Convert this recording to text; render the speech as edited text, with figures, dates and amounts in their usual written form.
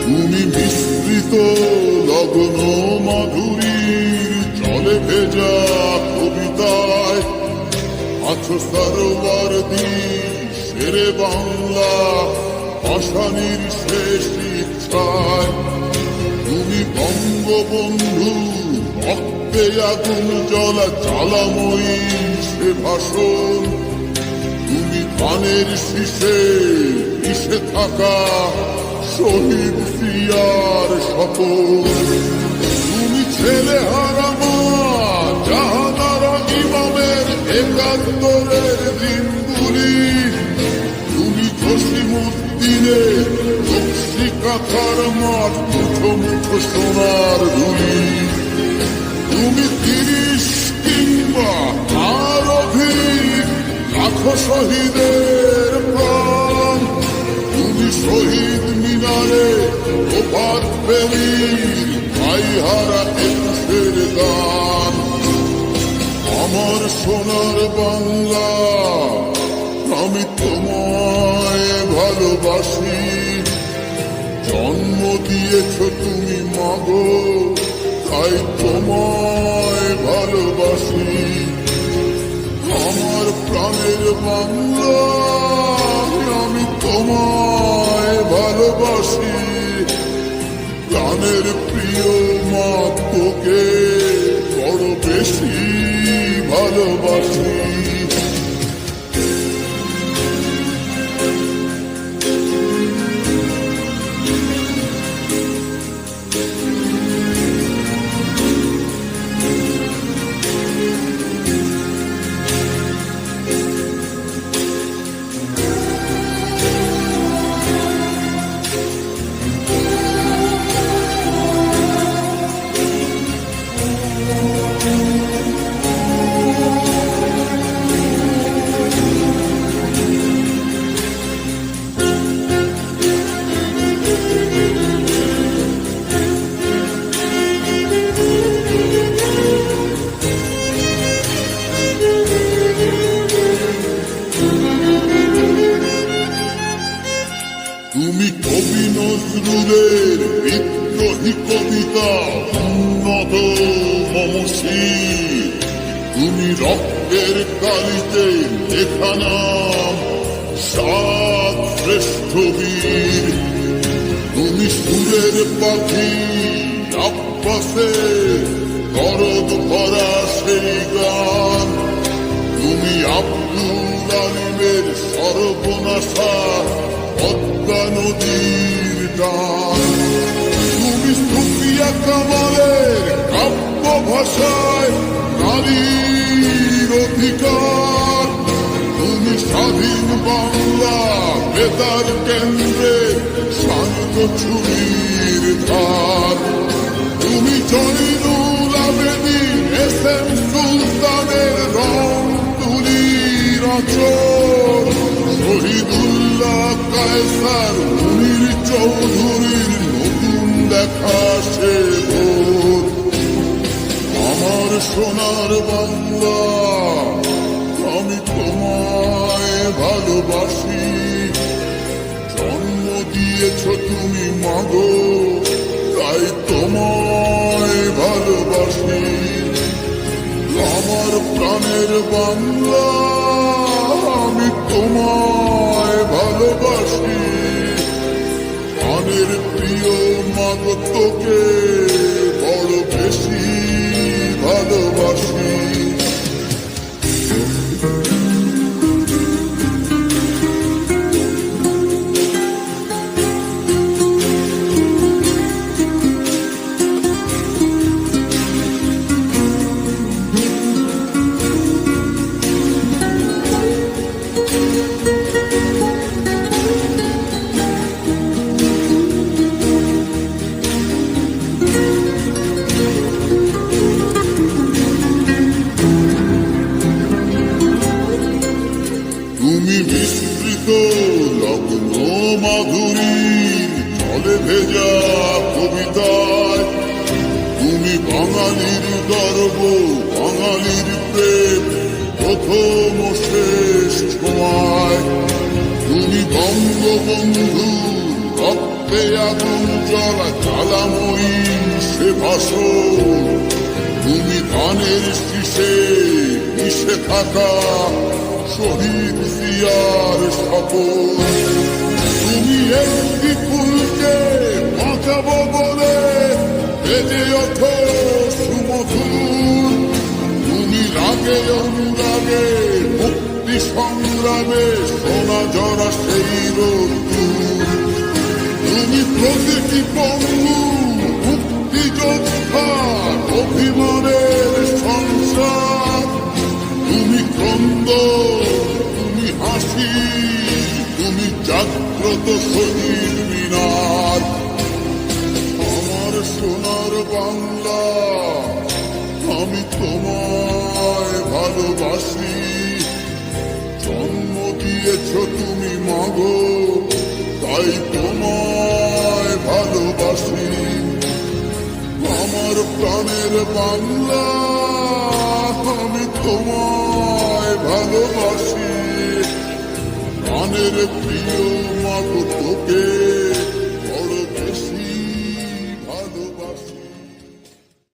তুমি মিশ্রিত লগ্ন মাধুরীর জলে ভেজা কবিতায় আছো সরোবর দি শেরে বাংলা ভাষানির শেষ ইচ্ছায়। তুমি বঙ্গবন্ধু রক্তে আগুন জ্বলা জ্বালাময়ী সে ভাষণ। তুমি ধানের শীষে মিশে থাকা শহীদ সিয়ার শপথ। তুমি ছেলে হারামা জাহানারা ইমামের একাত্তরের দিনগুলি। তুমি জসিমুদ্দিনের রক্সি কাঁথার মাঠ মুঠো মুঠো সোনার ধুলি। তুমি 30 কিংবা আর অধিক লাখো শহীদের প্রাণ। তুমি শহীদ মিনারে প্রভাত ফেরির ভাইহারা একুশের গান। আমার সোনার বাংলা আমি তোমায় ভালোবাসি। জন্ম দিয়েছ তুমি মাগো তাই তোমায় ভালোবাসি। আমার প্রাণের বাংলা আমি তোমায় ভালোবাসি। প্রাণের প্রিয় মা তোকে বড় বেশি ভালোবাসি। তুমি কবি নজরুলের বিদ্রোহী কবিতা উন্নত মমশী। তুমি রক্তের কালিতে লেখা নাম 7 শ্রেষ্ঠ বীর। তুমি সুরের পাখি আব্বাসের দরদ ভরা সেই গান। তুমি আব্দুল আলিমের সর্বনাশা পদ্মা নদীর টান। তুমি সুফিয়া কামালের কাব্য ভাষায় নারীর অধিকার। তুমি স্বাধীন বাংলা বেতার কেন্দ্রে শান্ত ছুরির ধার। তুমি জয়নুল আবেদীন এস.এম. সুলতানের রং তুলির আঁচল। শহীদুল্লাহ কায়সার মুনির চৌধুরীর নতুন দেখা সে ভোর। আমার সোনার বাংলা আমি তোমায় ভালোবাসি। জন্ম দিয়েছ তুমি মাগো তাই তোমায় ভালোবাসি। আমার প্রাণের বাংলা আমি তোমায় ভালোবাসি। প্রাণের প্রিয় মাগো তোকে বড় বেশি ভালোবাসি। তুমি বিস্তৃত লগ্ন মাধুরীর জলে ভেজা কবিতায়। তুমি বাঙালির গর্ব বাঙালির প্রেম প্রথম ও শেষ ছোঁয়ায়। তুমি বঙ্গবন্ধু রক্ত রক্তে আগুন জ্বলা জ্বালাময়ী সে ভাষণ, তুমি ধানের শীষে মিশে থাকা শহীদ জিয়ার শপথ। তুমি একটি ফুলকে বাঁচাবো বলে বেজে ওঠো সুমধুর, তুমি রাগে অনুরাগে মুক্তি সংগ্রামে সোনা জরা সেই রোদ্দুর। তুমি প্রতিটি পঙ্গু মুক্তিযোদ্ধার অভিমানের সংসার, তুমি ক্রন্দ, তুমি হাসি, তুমি জাগ্রত শহীদ মিনার। আমার সোনার বাংলা, আমি তোমায় ভালোবাসি। জন্ম দিয়েছ তুমি মাগো, তাই তোমায় ভালোবাসি। আমার প্রাণের বাংলা, আমি তোমায় ভালোবাসি।